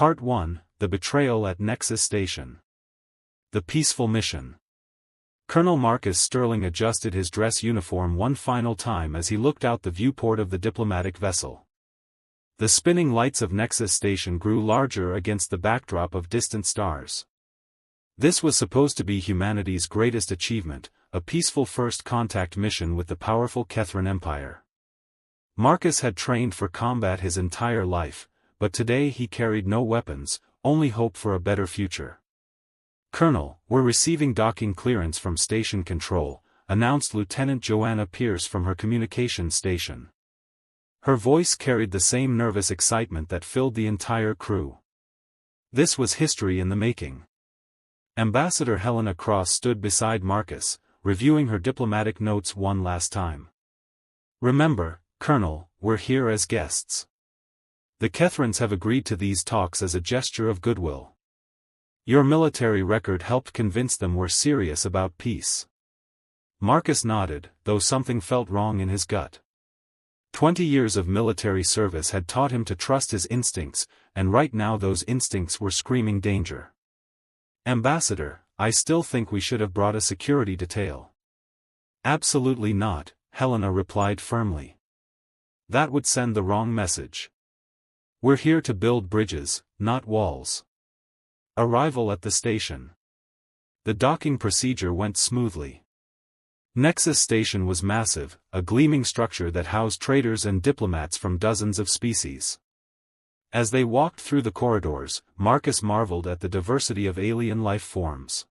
Part 1, The Betrayal at Nexus Station. The Peaceful Mission. Colonel Marcus Sterling adjusted his dress uniform one final time as he looked out the viewport of the diplomatic vessel. The spinning lights of Nexus Station grew larger against the backdrop of distant stars. This was supposed to be humanity's greatest achievement, a peaceful first contact mission with the powerful Kethran Empire. Marcus had trained for combat his entire life, but today he carried no weapons, only hope for a better future. "Colonel, we're receiving docking clearance from Station Control," announced Lieutenant Joanna Pierce from her communications station. Her voice carried the same nervous excitement that filled the entire crew. This was history in the making. Ambassador Helena Cross stood beside Marcus, reviewing her diplomatic notes one last time. "Remember, Colonel, we're here as guests. The Kethrans have agreed to these talks as a gesture of goodwill. Your military record helped convince them we're serious about peace." Marcus nodded, though something felt wrong in his gut. 20 years of military service had taught him to trust his instincts, and right now those instincts were screaming danger. "Ambassador, I still think we should have brought a security detail." "Absolutely not," Helena replied firmly. "That would send the wrong message. We're here to build bridges, not walls." Arrival at the station. The docking procedure went smoothly. Nexus Station was massive, a gleaming structure that housed traders and diplomats from dozens of species. As they walked through the corridors, Marcus marveled at the diversity of alien life forms.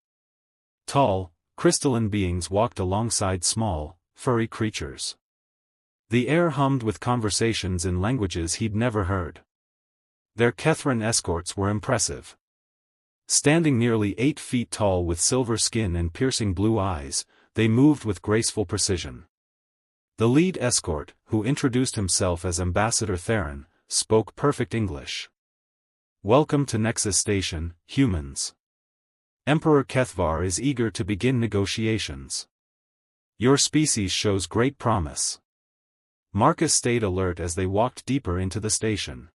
Tall, crystalline beings walked alongside small, furry creatures. The air hummed with conversations in languages he'd never heard. Their Kethran escorts were impressive. Standing nearly 8 feet tall with silver skin and piercing blue eyes, they moved with graceful precision. The lead escort, who introduced himself as Ambassador Theron, spoke perfect English. "Welcome to Nexus Station, humans. Emperor Kethvar is eager to begin negotiations. Your species shows great promise." Marcus stayed alert as they walked deeper into the station.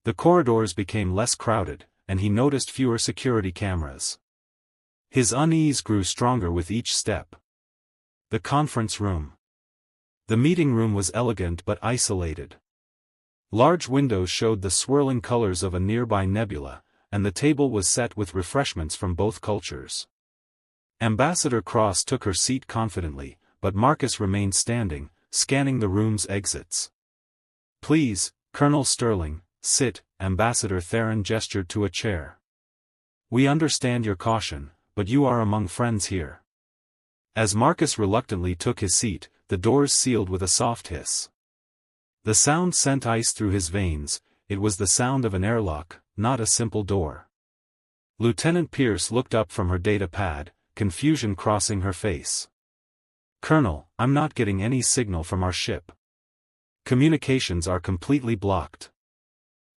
The corridors became less crowded, and he noticed fewer security cameras. His unease grew stronger with each step. The conference room. The meeting room was elegant but isolated. Large windows showed the swirling colors of a nearby nebula, and the table was set with refreshments from both cultures. Ambassador Cross took her seat confidently, but Marcus remained standing, scanning the room's exits. "Please, Colonel Sterling, sit," Ambassador Theron gestured to a chair. "We understand your caution, but you are among friends here." As Marcus reluctantly took his seat, the doors sealed with a soft hiss. The sound sent ice through his veins. It was the sound of an airlock, not a simple door. Lieutenant Pierce looked up from her data pad, confusion crossing her face. "Colonel, I'm not getting any signal from our ship. Communications are completely blocked."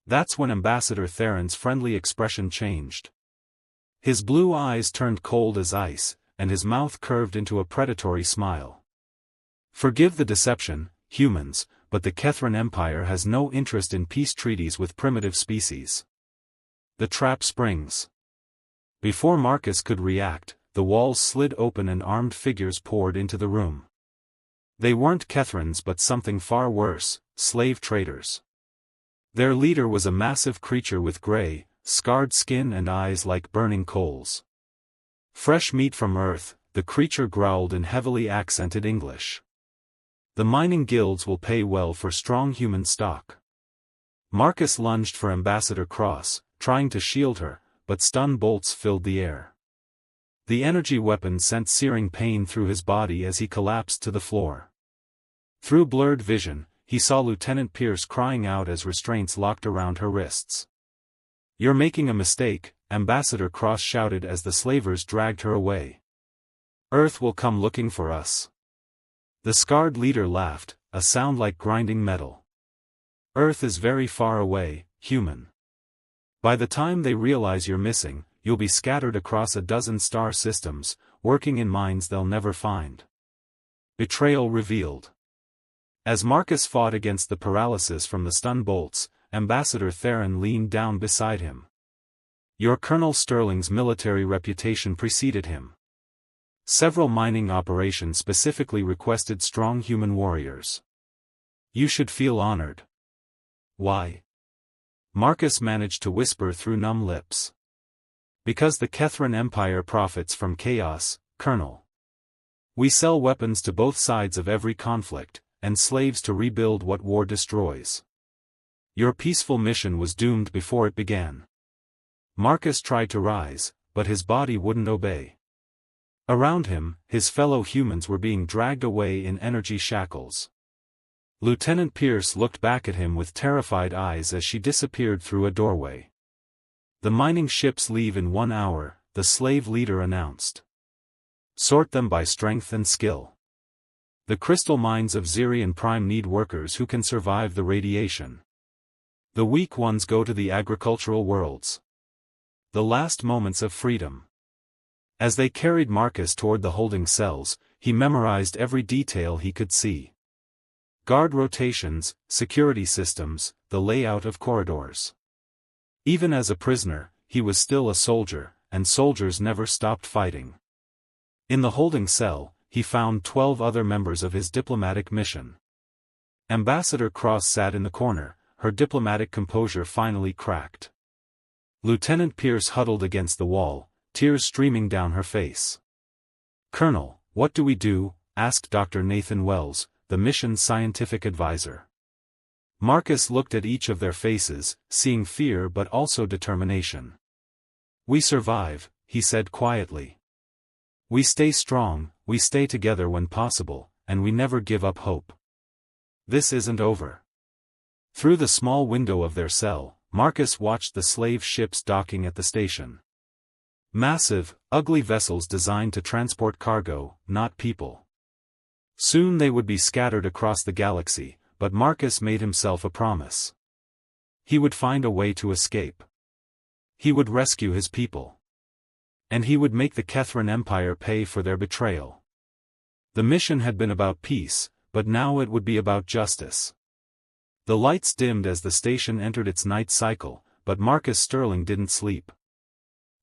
That's when Ambassador Theron's friendly expression changed. His blue eyes turned cold as ice, and his mouth curved into a predatory smile. "Forgive the deception, humans, but the Kethran Empire has no interest in peace treaties with primitive species. The trap springs." Before Marcus could react, the walls slid open and armed figures poured into the room. They weren't Kethrans but something far worse, slave traders. Their leader was a massive creature with gray, scarred skin and eyes like burning coals. Fresh meat from Earth, the creature growled in heavily accented English. "The mining guilds will pay well for strong human stock." Marcus lunged for Ambassador Cross, trying to shield her, but stun bolts filled the air. The energy weapon sent searing pain through his body as he collapsed to the floor. Through blurred vision, he saw Lieutenant Pierce crying out as restraints locked around her wrists. "You're making a mistake," Ambassador Cross shouted as the slavers dragged her away. "Earth will come looking for us." The scarred leader laughed, a sound like grinding metal. "Earth is very far away, human. By the time they realize you're missing, you'll be scattered across a dozen star systems, working in mines they'll never find." Betrayal revealed. As Marcus fought against the paralysis from the stun bolts, Ambassador Theron leaned down beside him. Your Colonel Sterling's military reputation preceded him. Several mining operations specifically requested strong human warriors. You should feel honored. Why? Marcus managed to whisper through numb lips. Because the Kethran Empire profits from chaos, Colonel. We sell weapons to both sides of every conflict, and slaves to rebuild what war destroys. Your peaceful mission was doomed before it began. Marcus tried to rise, but his body wouldn't obey. Around him, his fellow humans were being dragged away in energy shackles. Lieutenant Pierce looked back at him with terrified eyes as she disappeared through a doorway. The mining ships leave in 1 hour, the slave leader announced. Sort them by strength and skill. The crystal mines of Zirian Prime need workers who can survive the radiation. The weak ones go to the agricultural worlds. The last moments of freedom. As they carried Marcus toward the holding cells, he memorized every detail he could see. Guard rotations, security systems, the layout of corridors. Even as a prisoner, he was still a soldier, and soldiers never stopped fighting. In the holding cell, he found 12 other members of his diplomatic mission. Ambassador Cross sat in the corner, her diplomatic composure finally cracked. Lieutenant Pierce huddled against the wall, tears streaming down her face. Colonel, what do we do? Asked Dr. Nathan Wells, the mission's scientific advisor. Marcus looked at each of their faces, seeing fear but also determination. We survive, he said quietly. We stay strong, we stay together when possible, and we never give up hope. This isn't over. Through the small window of their cell, Marcus watched the slave ships docking at the station. Massive, ugly vessels designed to transport cargo, not people. Soon they would be scattered across the galaxy, but Marcus made himself a promise. He would find a way to escape. He would rescue his people. And he would make the Kethran Empire pay for their betrayal. The mission had been about peace, but now it would be about justice. The lights dimmed as the station entered its night cycle, but Marcus Sterling didn't sleep.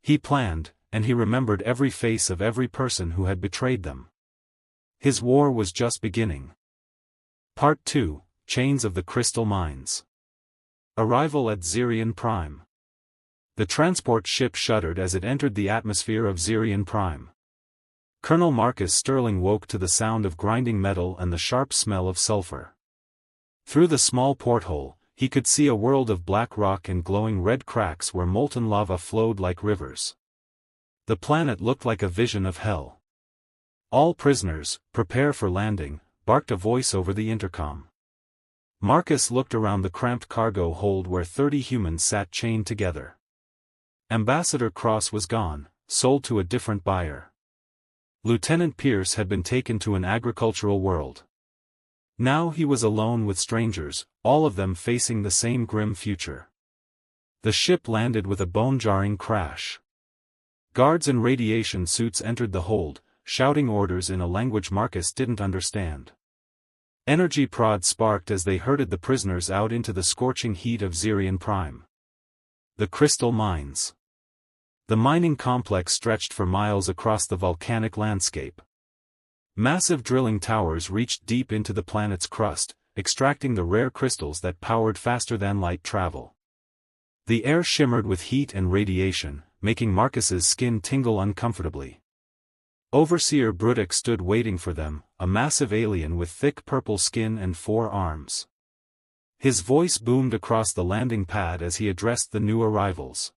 He planned, and he remembered every face of every person who had betrayed them. His war was just beginning. Part 2, Chains of the Crystal Mines. Arrival at Zirian Prime. The transport ship shuddered as it entered the atmosphere of Zirian Prime. Colonel Marcus Sterling woke to the sound of grinding metal and the sharp smell of sulfur. Through the small porthole, he could see a world of black rock and glowing red cracks where molten lava flowed like rivers. The planet looked like a vision of hell. All prisoners, prepare for landing, barked a voice over the intercom. Marcus looked around the cramped cargo hold where 30 humans sat chained together. Ambassador Cross was gone, sold to a different buyer. Lieutenant Pierce had been taken to an agricultural world. Now he was alone with strangers, all of them facing the same grim future. The ship landed with a bone-jarring crash. Guards in radiation suits entered the hold, shouting orders in a language Marcus didn't understand. Energy prods sparked as they herded the prisoners out into the scorching heat of Zirian Prime. The crystal mines. The mining complex stretched for miles across the volcanic landscape. Massive drilling towers reached deep into the planet's crust, extracting the rare crystals that powered faster-than-light travel. The air shimmered with heat and radiation, making Marcus's skin tingle uncomfortably. Overseer Bruddock stood waiting for them, a massive alien with thick purple skin and 4 arms. His voice boomed across the landing pad as he addressed the new arrivals.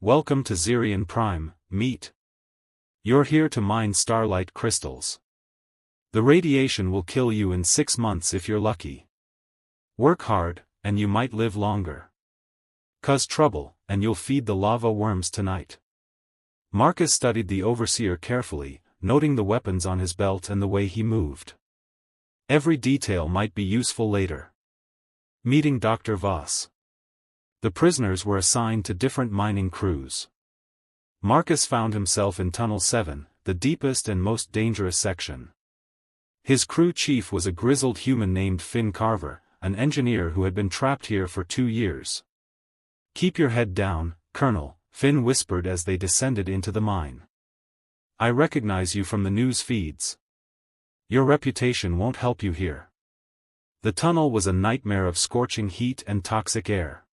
Welcome to Zirian Prime, meet. You're here to mine starlight crystals. The radiation will kill you in 6 months if you're lucky. Work hard, and you might live longer. Cause trouble, and you'll feed the lava worms tonight. Marcus studied the overseer carefully, noting the weapons on his belt and the way he moved. Every detail might be useful later. Meeting Dr. Voss. The prisoners were assigned to different mining crews. Marcus found himself in Tunnel 7, the deepest and most dangerous section. His crew chief was a grizzled human named Finn Carver, an engineer who had been trapped here for 2 years. "Keep your head down, Colonel," Finn whispered as they descended into the mine. "I recognize you from the news feeds. Your reputation won't help you here." The tunnel was a nightmare of scorching heat and toxic air.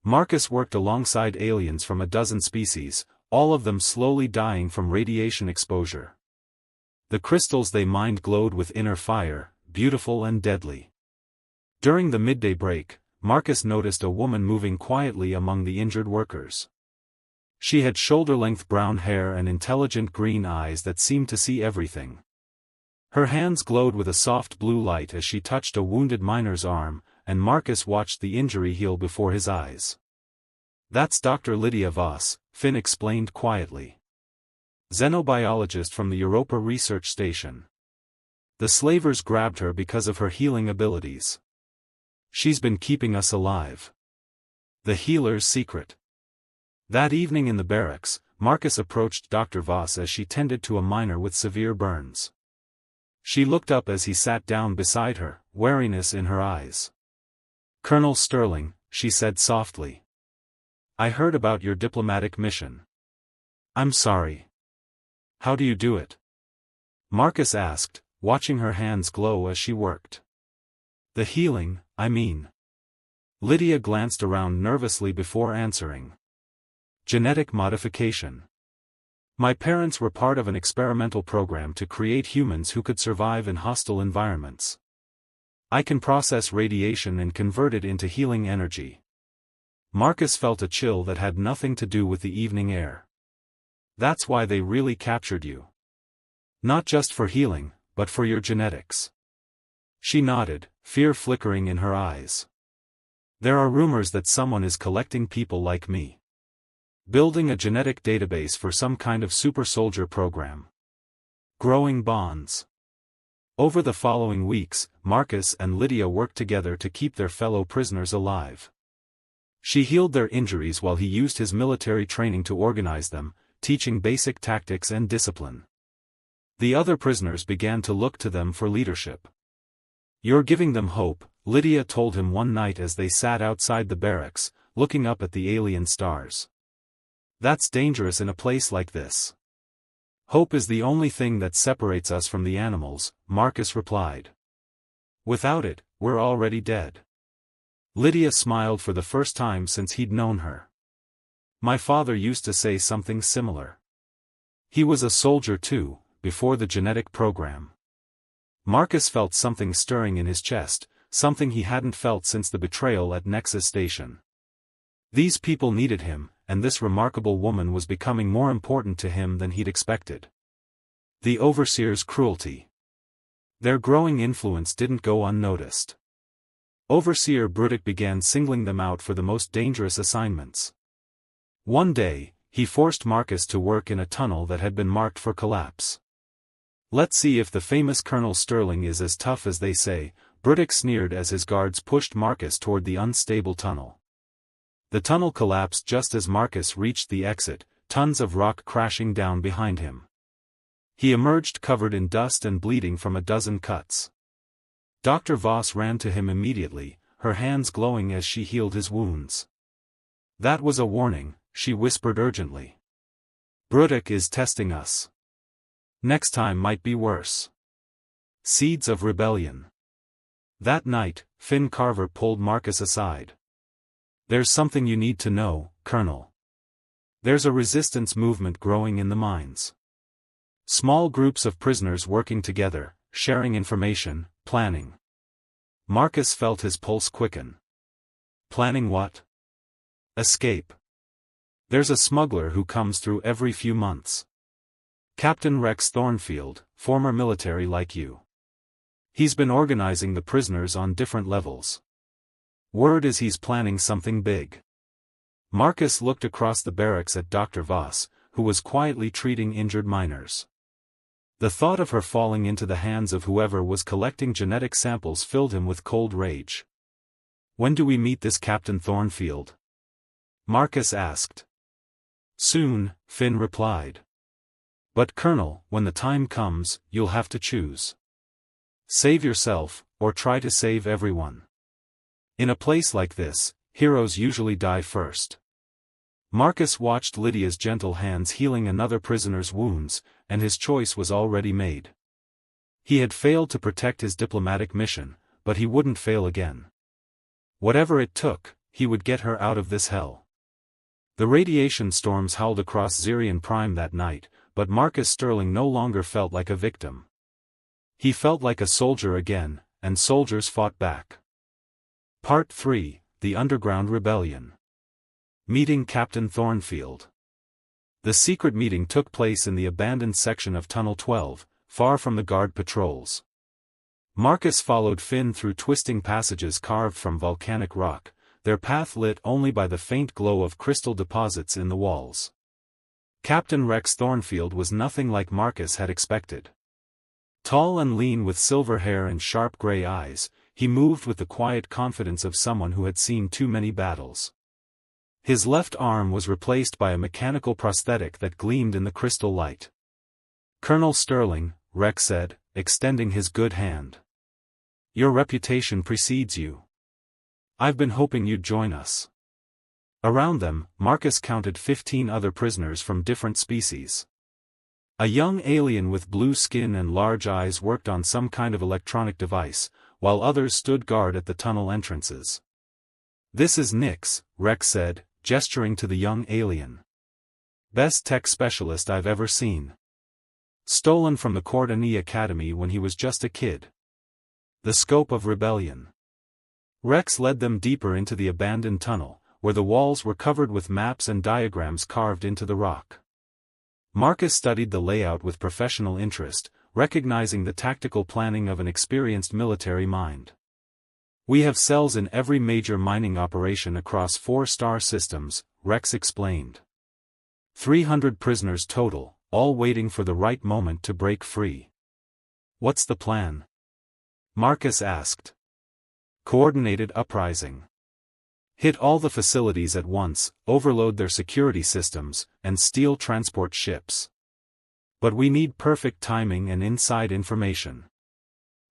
Marcus worked alongside aliens from a dozen species, all of them slowly dying from radiation exposure. The crystals they mined glowed with inner fire, beautiful and deadly. During the midday break, Marcus noticed a woman moving quietly among the injured workers. She had shoulder-length brown hair and intelligent green eyes that seemed to see everything. Her hands glowed with a soft blue light as she touched a wounded miner's arm, and Marcus watched the injury heal before his eyes. "That's Dr. Lydia Voss," Finn explained quietly. "Xenobiologist from the Europa Research Station. The slavers grabbed her because of her healing abilities. She's been keeping us alive." The healer's secret. That evening in the barracks, Marcus approached Dr. Voss as she tended to a miner with severe burns. She looked up as he sat down beside her, wariness in her eyes. "Colonel Sterling," she said softly. "I heard about your diplomatic mission." "I'm sorry." "How do you do it?" Marcus asked, watching her hands glow as she worked. "The healing, I mean." Lydia glanced around nervously before answering. "Genetic modification. My parents were part of an experimental program to create humans who could survive in hostile environments. I can process radiation and convert it into healing energy." Marcus felt a chill that had nothing to do with the evening air. "That's why they really captured you. Not just for healing, but for your genetics." She nodded, fear flickering in her eyes. "There are rumors that someone is collecting people like me. Building a genetic database for some kind of super soldier program. Growing bonds." Over the following weeks, Marcus and Lydia worked together to keep their fellow prisoners alive. She healed their injuries while he used his military training to organize them, teaching basic tactics and discipline. The other prisoners began to look to them for leadership. "You're giving them hope," Lydia told him one night as they sat outside the barracks, looking up at the alien stars. "That's dangerous in a place like this." "Hope is the only thing that separates us from the animals," Marcus replied. "Without it, we're already dead." Lydia smiled for the first time since he'd known her. "My father used to say something similar. He was a soldier too, before the genetic program." Marcus felt something stirring in his chest, something he hadn't felt since the betrayal at Nexus Station. These people needed him, and this remarkable woman was becoming more important to him than he'd expected. The Overseer's cruelty. Their growing influence didn't go unnoticed. Overseer Brudick began singling them out for the most dangerous assignments. One day, he forced Marcus to work in a tunnel that had been marked for collapse. "Let's see if the famous Colonel Sterling is as tough as they say," Brudick sneered as his guards pushed Marcus toward the unstable tunnel. The tunnel collapsed just as Marcus reached the exit, tons of rock crashing down behind him. He emerged covered in dust and bleeding from a dozen cuts. Dr. Voss ran to him immediately, her hands glowing as she healed his wounds. "That was a warning," she whispered urgently. "Brudick is testing us. Next time might be worse." Seeds of rebellion. That night, Finn Carver pulled Marcus aside. "There's something you need to know, Colonel. There's a resistance movement growing in the mines. Small groups of prisoners working together, sharing information, planning." Marcus felt his pulse quicken. "Planning what?" "Escape. There's a smuggler who comes through every few months. Captain Rex Thornfield, former military like you. He's been organizing the prisoners on different levels. Word is he's planning something big." Marcus looked across the barracks at Dr. Voss, who was quietly treating injured miners. The thought of her falling into the hands of whoever was collecting genetic samples filled him with cold rage. "When do we meet this Captain Thornfield?" Marcus asked. "Soon," Finn replied. "But Colonel, when the time comes, you'll have to choose. Save yourself, or try to save everyone." In a place like this, heroes usually die first. Marcus watched Lydia's gentle hands healing another prisoner's wounds, and his choice was already made. He had failed to protect his diplomatic mission, but he wouldn't fail again. Whatever it took, he would get her out of this hell. The radiation storms howled across Zirion Prime that night, but Marcus Sterling no longer felt like a victim. He felt like a soldier again, and soldiers fought back. Part 3, The Underground Rebellion. Meeting Captain Thornfield. The secret meeting took place in the abandoned section of Tunnel 12, far from the guard patrols. Marcus followed Finn through twisting passages carved from volcanic rock, their path lit only by the faint glow of crystal deposits in the walls. Captain Rex Thornfield was nothing like Marcus had expected. Tall and lean with silver hair and sharp gray eyes, he moved with the quiet confidence of someone who had seen too many battles. His left arm was replaced by a mechanical prosthetic that gleamed in the crystal light. "Colonel Sterling," Rex said, extending his good hand. "Your reputation precedes you. I've been hoping you'd join us." Around them, Marcus counted 15 other prisoners from different species. A young alien with blue skin and large eyes worked on some kind of electronic device, while others stood guard at the tunnel entrances. "This is Nix," Rex said, gesturing to the young alien. "Best tech specialist I've ever seen. Stolen from the Cordani Academy when he was just a kid." The scope of rebellion. Rex led them deeper into the abandoned tunnel, where the walls were covered with maps and diagrams carved into the rock. Marcus studied the layout with professional interest, recognizing the tactical planning of an experienced military mind. "We have cells in every major mining operation across 4 star systems," Rex explained. 300 prisoners total, all waiting for the right moment to break free. "What's the plan?" Marcus asked. "Coordinated uprising. Hit all the facilities at once, overload their security systems, and steal transport ships. But we need perfect timing and inside information."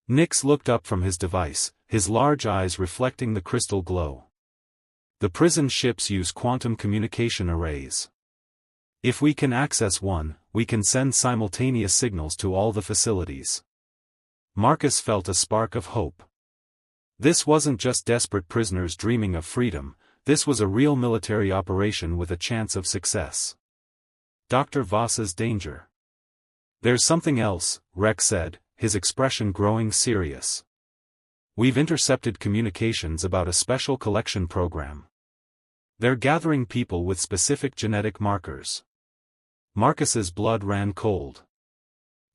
Nix looked up from his device, his large eyes reflecting the crystal glow. "The prison ships use quantum communication arrays. If we can access one, we can send simultaneous signals to all the facilities." Marcus felt a spark of hope. This wasn't just desperate prisoners dreaming of freedom, this was a real military operation with a chance of success. Dr. Voss's danger. "There's something else," Rex said, his expression growing serious. "We've intercepted communications about a special collection program. They're gathering people with specific genetic markers." Marcus's blood ran cold.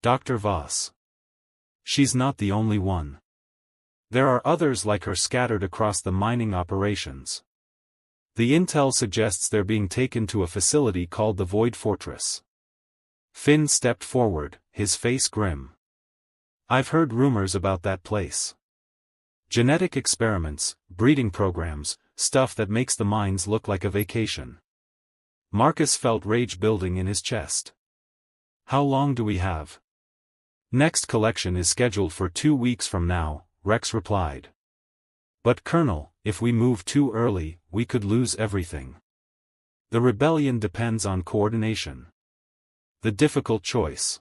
"Dr. Voss. She's not the only one. There are others like her scattered across the mining operations. The intel suggests they're being taken to a facility called the Void Fortress." Finn stepped forward, his face grim. "I've heard rumors about that place. Genetic experiments, breeding programs, stuff that makes the mines look like a vacation." Marcus felt rage building in his chest. "How long do we have?" "Next collection is scheduled for 2 weeks from now," Rex replied. "But Colonel, if we move too early, we could lose everything. The rebellion depends on coordination." The difficult choice.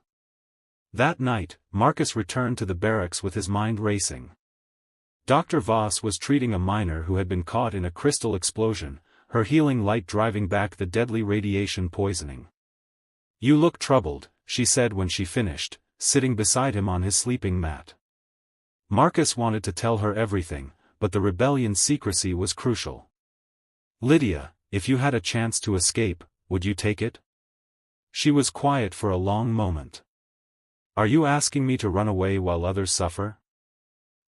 That night, Marcus returned to the barracks with his mind racing. Dr. Voss was treating a miner who had been caught in a crystal explosion, her healing light driving back the deadly radiation poisoning. "You look troubled," she said when she finished, sitting beside him on his sleeping mat. Marcus wanted to tell her everything, but the rebellion's secrecy was crucial. "Lydia, if you had a chance to escape, would you take it?" She was quiet for a long moment. "Are you asking me to run away while others suffer?"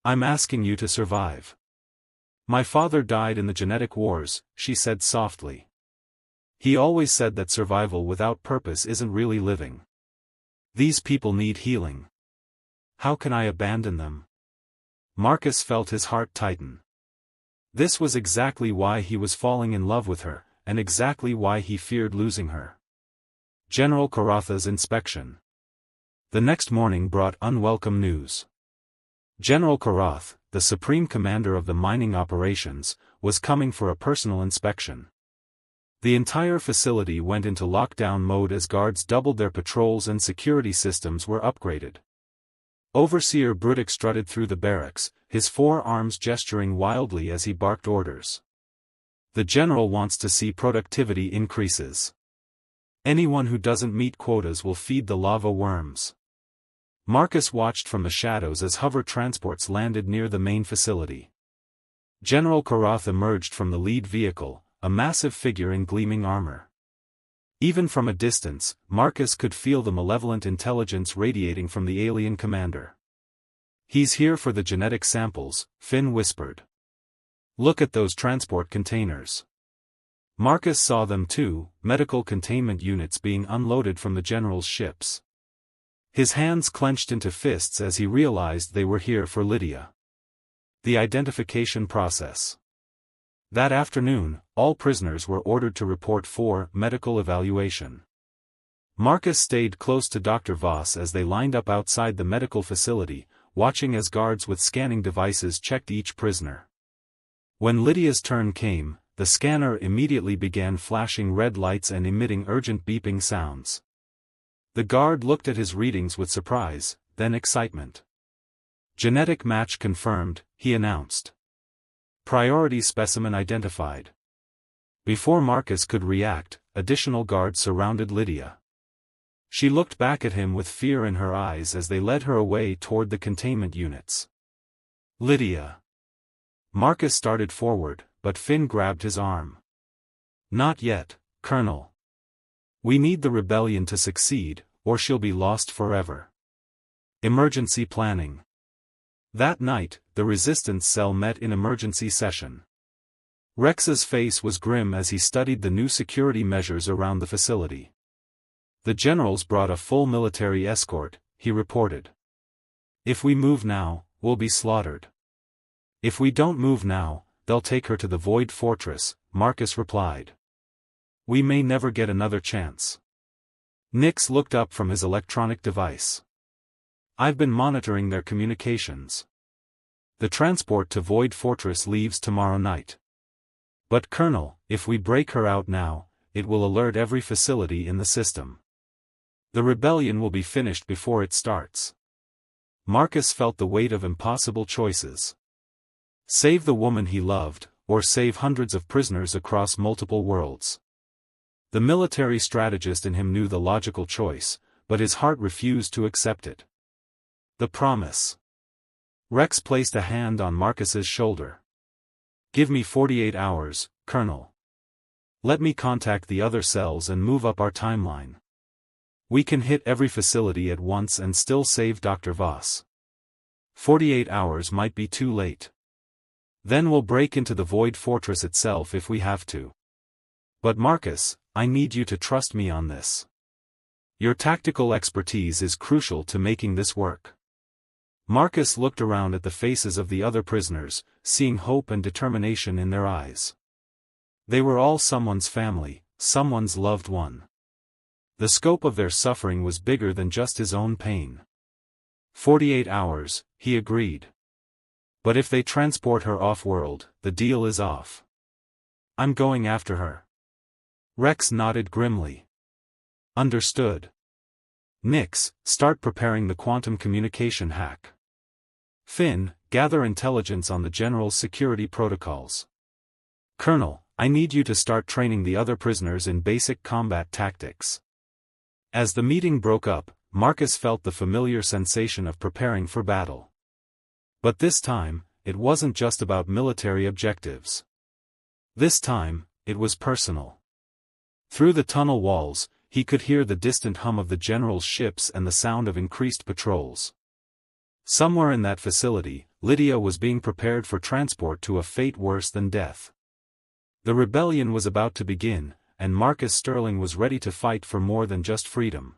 "I'm asking you to survive." "My father died in the genetic wars," she said softly. "He always said that survival without purpose isn't really living. These people need healing. How can I abandon them?" Marcus felt his heart tighten. This was exactly why he was falling in love with her, and exactly why he feared losing her. General Karatha's inspection. The next morning brought unwelcome news. General Karath, the supreme commander of the mining operations, was coming for a personal inspection. The entire facility went into lockdown mode as guards doubled their patrols and security systems were upgraded. Overseer Brudick strutted through the barracks, his forearms gesturing wildly as he barked orders. The general wants to see productivity increases. Anyone who doesn't meet quotas will feed the lava worms. Marcus watched from the shadows as hover transports landed near the main facility. General Karath emerged from the lead vehicle, a massive figure in gleaming armor. Even from a distance, Marcus could feel the malevolent intelligence radiating from the alien commander. "He's here for the genetic samples," Finn whispered. "Look at those transport containers." Marcus saw them too, medical containment units being unloaded from the general's ships. His hands clenched into fists as he realized they were here for Lydia. The identification process. That afternoon, all prisoners were ordered to report for medical evaluation. Marcus stayed close to Dr. Voss as they lined up outside the medical facility, watching as guards with scanning devices checked each prisoner. When Lydia's turn came, the scanner immediately began flashing red lights and emitting urgent beeping sounds. The guard looked at his readings with surprise, then excitement. "Genetic match confirmed," he announced. "Priority specimen identified." Before Marcus could react, additional guards surrounded Lydia. She looked back at him with fear in her eyes as they led her away toward the containment units. "Lydia." Marcus started forward, but Finn grabbed his arm. "Not yet, Colonel. We need the rebellion to succeed, or she'll be lost forever. Emergency planning." That night, the resistance cell met in emergency session. Rex's face was grim as he studied the new security measures around the facility. "The generals brought a full military escort," he reported. "If we move now, we'll be slaughtered." "If we don't move now, they'll take her to the Void Fortress," Marcus replied. "We may never get another chance." Nix looked up from his electronic device. "I've been monitoring their communications. The transport to Void Fortress leaves tomorrow night. But Colonel, if we break her out now, it will alert every facility in the system. The rebellion will be finished before it starts." Marcus felt the weight of impossible choices. Save the woman he loved, or save hundreds of prisoners across multiple worlds. The military strategist in him knew the logical choice, but his heart refused to accept it. The promise. Rex placed a hand on Marcus's shoulder. "Give me 48 hours, Colonel. Let me contact the other cells and move up our timeline. We can hit every facility at once and still save Dr. Voss. 48 hours might be too late. Then we'll break into the Void Fortress itself if we have to. But Marcus, I need you to trust me on this. Your tactical expertise is crucial to making this work." Marcus looked around at the faces of the other prisoners, seeing hope and determination in their eyes. They were all someone's family, someone's loved one. The scope of their suffering was bigger than just his own pain. 48 hours, he agreed. But if they transport her off-world, the deal is off. I'm going after her. Rex nodded grimly. Understood. Nix, start preparing the quantum communication hack. Finn, gather intelligence on the General's security protocols. Colonel, I need you to start training the other prisoners in basic combat tactics. As the meeting broke up, Marcus felt the familiar sensation of preparing for battle. But this time, it wasn't just about military objectives. This time, it was personal. Through the tunnel walls, he could hear the distant hum of the General's ships and the sound of increased patrols. Somewhere in that facility, Lydia was being prepared for transport to a fate worse than death. The rebellion was about to begin, and Marcus Sterling was ready to fight for more than just freedom.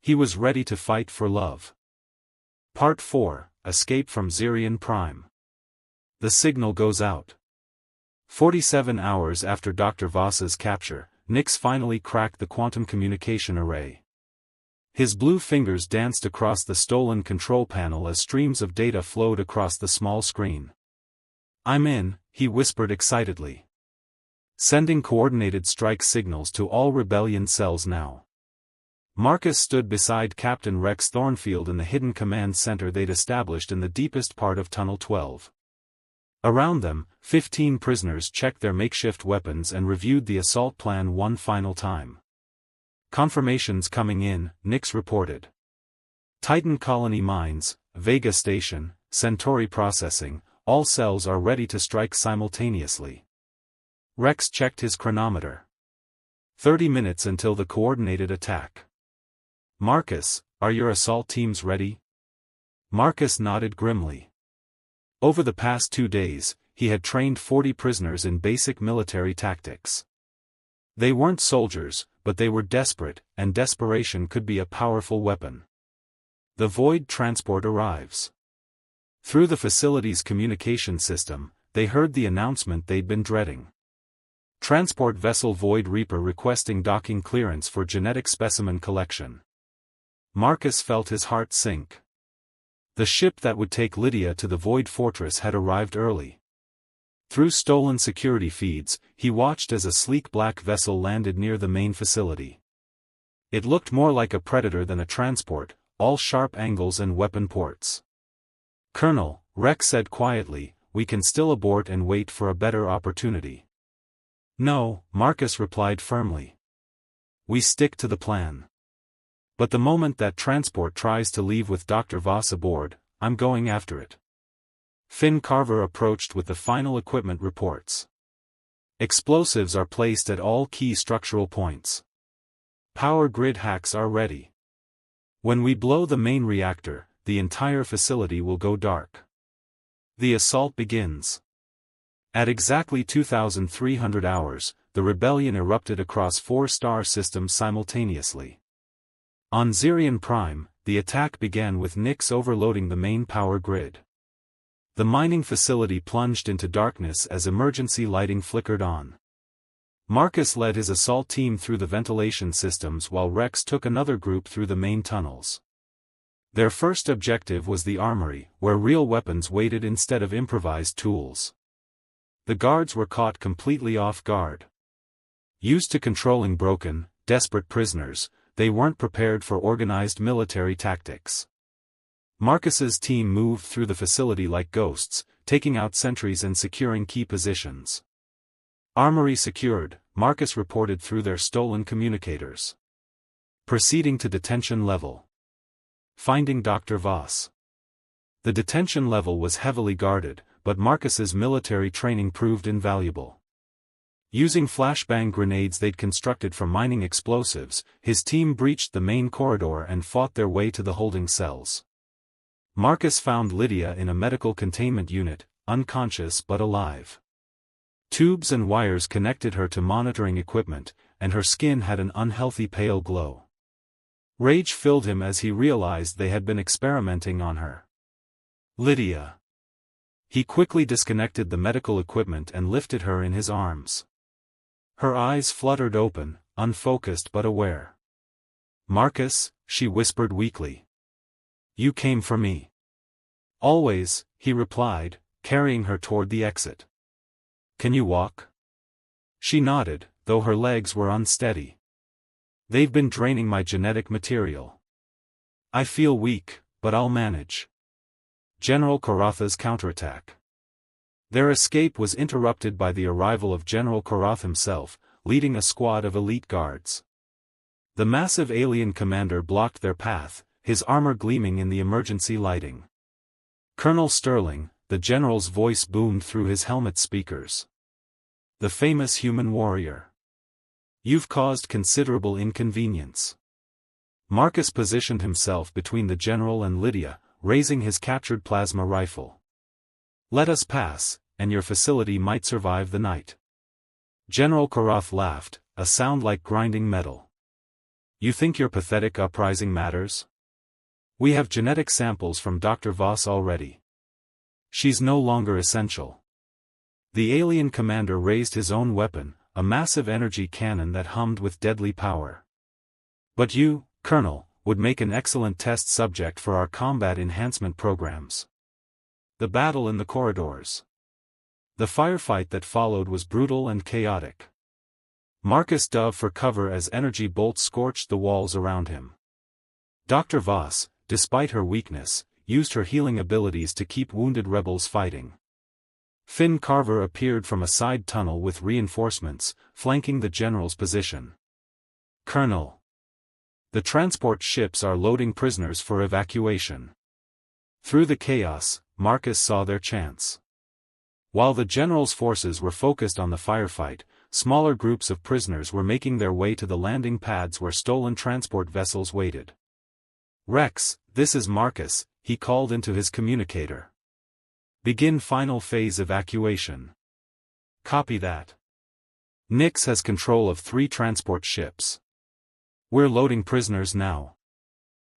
He was ready to fight for love. Part 4, Escape from Zirion Prime. The signal goes out. 47 hours after Dr. Voss's capture, Nix finally cracked the quantum communication array. His blue fingers danced across the stolen control panel as streams of data flowed across the small screen. "I'm in," he whispered excitedly. "Sending coordinated strike signals to all rebellion cells now." Marcus stood beside Captain Rex Thornfield in the hidden command center they'd established in the deepest part of Tunnel 12. Around them, 15 prisoners checked their makeshift weapons and reviewed the assault plan one final time. "Confirmations coming in," Nix reported. "Titan Colony Mines, Vega Station, Centauri Processing, all cells are ready to strike simultaneously." Rex checked his chronometer. 30 minutes until the coordinated attack. "Marcus, are your assault teams ready?" Marcus nodded grimly. Over the past 2 days, he had trained 40 prisoners in basic military tactics. They weren't soldiers, but they were desperate, and desperation could be a powerful weapon. The Void transport arrives. Through the facility's communication system, they heard the announcement they'd been dreading. Transport vessel Void Reaper requesting docking clearance for genetic specimen collection. Marcus felt his heart sink. The ship that would take Lydia to the Void Fortress had arrived early. Through stolen security feeds, he watched as a sleek black vessel landed near the main facility. It looked more like a predator than a transport, all sharp angles and weapon ports. "Colonel," Rex said quietly, "we can still abort and wait for a better opportunity." "No," Marcus replied firmly. "We stick to the plan. But the moment that transport tries to leave with Dr. Voss aboard, I'm going after it." Finn Carver approached with the final equipment reports. "Explosives are placed at all key structural points. Power grid hacks are ready. When we blow the main reactor, the entire facility will go dark. The assault begins." At exactly 2,300 hours, the rebellion erupted across 4 star systems simultaneously. On Zirion Prime, the attack began with Nix overloading the main power grid. The mining facility plunged into darkness as emergency lighting flickered on. Marcus led his assault team through the ventilation systems while Rex took another group through the main tunnels. Their first objective was the armory, where real weapons waited instead of improvised tools. The guards were caught completely off guard. Used to controlling broken, desperate prisoners, they weren't prepared for organized military tactics. Marcus's team moved through the facility like ghosts, taking out sentries and securing key positions. "Armory secured," Marcus reported through their stolen communicators. Proceeding to detention level. Finding Dr. Voss. The detention level was heavily guarded, but Marcus's military training proved invaluable. Using flashbang grenades they'd constructed from mining explosives, his team breached the main corridor and fought their way to the holding cells. Marcus found Lydia in a medical containment unit, unconscious but alive. Tubes and wires connected her to monitoring equipment, and her skin had an unhealthy pale glow. Rage filled him as he realized they had been experimenting on her. "Lydia." He quickly disconnected the medical equipment and lifted her in his arms. Her eyes fluttered open, unfocused but aware. "Marcus," she whispered weakly. "You came for me." "Always," he replied, carrying her toward the exit. "Can you walk?" She nodded, though her legs were unsteady. "They've been draining my genetic material. I feel weak, but I'll manage." General Karatha's counterattack. Their escape was interrupted by the arrival of General Karath himself, leading a squad of elite guards. The massive alien commander blocked their path, his armor gleaming in the emergency lighting. "Colonel Sterling," the general's voice boomed through his helmet speakers. "The famous human warrior. You've caused considerable inconvenience." Marcus positioned himself between the general and Lydia, raising his captured plasma rifle. "Let us pass, and your facility might survive the night." General Karath laughed, a sound like grinding metal. "You think your pathetic uprising matters? We have genetic samples from Dr. Voss already. She's no longer essential." The alien commander raised his own weapon, a massive energy cannon that hummed with deadly power. "But you, Colonel, would make an excellent test subject for our combat enhancement programs. The battle in the corridors. The firefight that followed was brutal and chaotic. Marcus dove for cover as energy bolts scorched the walls around him. Dr. Voss, despite her weakness, used her healing abilities to keep wounded rebels fighting. Finn Carver appeared from a side tunnel with reinforcements, flanking the general's position. Colonel. The transport ships are loading prisoners for evacuation. Through the chaos, Marcus saw their chance. While the general's forces were focused on the firefight, smaller groups of prisoners were making their way to the landing pads where stolen transport vessels waited. Rex, this is Marcus, he called into his communicator. Begin final phase evacuation. Copy that. Nix has control of 3 transport ships. We're loading prisoners now.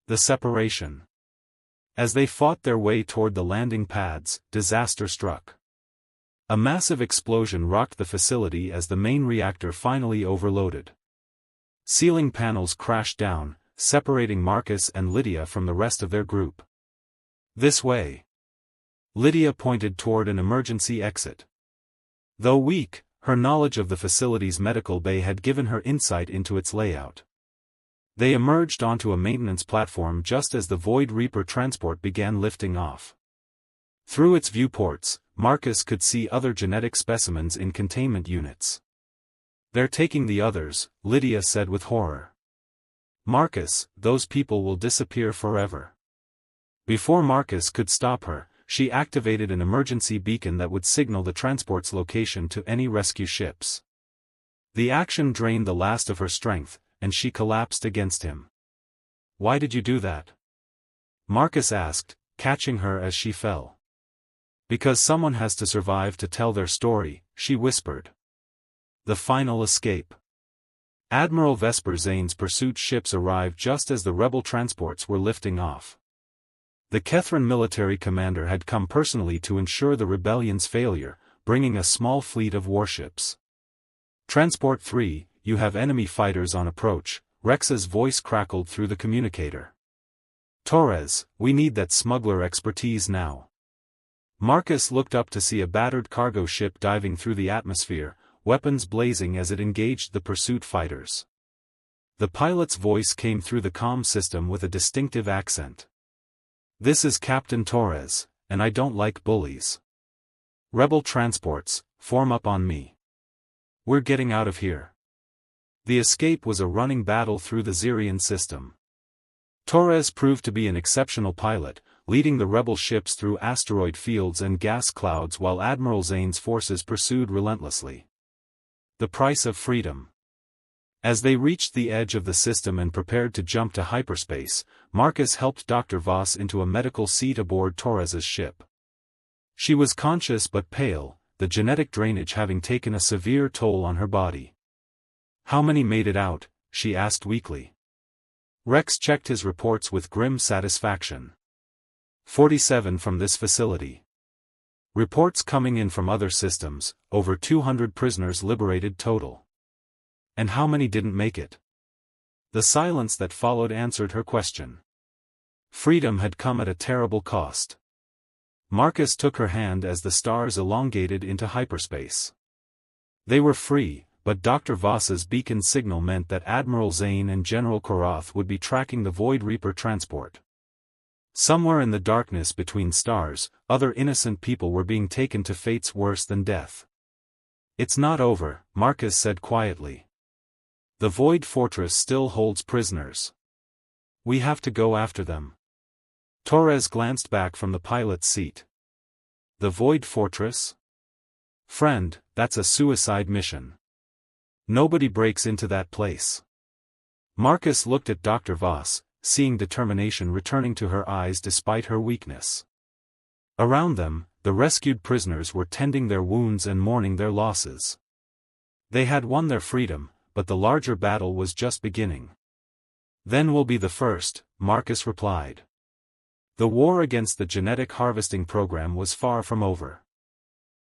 The separation. As they fought their way toward the landing pads, disaster struck. A massive explosion rocked the facility as the main reactor finally overloaded. Ceiling panels crashed down, separating Marcus and Lydia from the rest of their group. This way. Lydia pointed toward an emergency exit. Though weak, her knowledge of the facility's medical bay had given her insight into its layout. They emerged onto a maintenance platform just as the Void Reaper transport began lifting off. Through its viewports, Marcus could see other genetic specimens in containment units. They're taking the others, Lydia said with horror. Marcus, those people will disappear forever. Before Marcus could stop her, she activated an emergency beacon that would signal the transport's location to any rescue ships. The action drained the last of her strength, and she collapsed against him. Why did you do that? Marcus asked, catching her as she fell. Because someone has to survive to tell their story, she whispered. The final escape. Admiral Vesper Zane's pursuit ships arrived just as the rebel transports were lifting off. The Kethran military commander had come personally to ensure the rebellion's failure, bringing a small fleet of warships. Transport 3, you have enemy fighters on approach, Rex's voice crackled through the communicator. Torres, we need that smuggler expertise now. Marcus looked up to see a battered cargo ship diving through the atmosphere, weapons blazing as it engaged the pursuit fighters. The pilot's voice came through the comm system with a distinctive accent. This is Captain Torres, and I don't like bullies. Rebel transports, form up on me. We're getting out of here. The escape was a running battle through the Zirian system. Torres proved to be an exceptional pilot, leading the rebel ships through asteroid fields and gas clouds while Admiral Zane's forces pursued relentlessly. The price of freedom. As they reached the edge of the system and prepared to jump to hyperspace, Marcus helped Dr. Voss into a medical seat aboard Torres's ship. She was conscious but pale, the genetic drainage having taken a severe toll on her body. How many made it out? She asked weakly. Rex checked his reports with grim satisfaction. 47 from this facility. Reports coming in from other systems, over 200 prisoners liberated total. And how many didn't make it? The silence that followed answered her question. Freedom had come at a terrible cost. Marcus took her hand as the stars elongated into hyperspace. They were free, but Dr. Voss's beacon signal meant that Admiral Zane and General Korath would be tracking the Void Reaper transport. Somewhere in the darkness between stars, other innocent people were being taken to fates worse than death. It's not over, Marcus said quietly. The Void Fortress still holds prisoners. We have to go after them. Torres glanced back from the pilot's seat. The Void Fortress? Friend, that's a suicide mission. Nobody breaks into that place. Marcus looked at Dr. Voss, seeing determination returning to her eyes despite her weakness. Around them, the rescued prisoners were tending their wounds and mourning their losses. They had won their freedom, but the larger battle was just beginning. Then we'll be the first, Marcus replied. The war against the genetic harvesting program was far from over.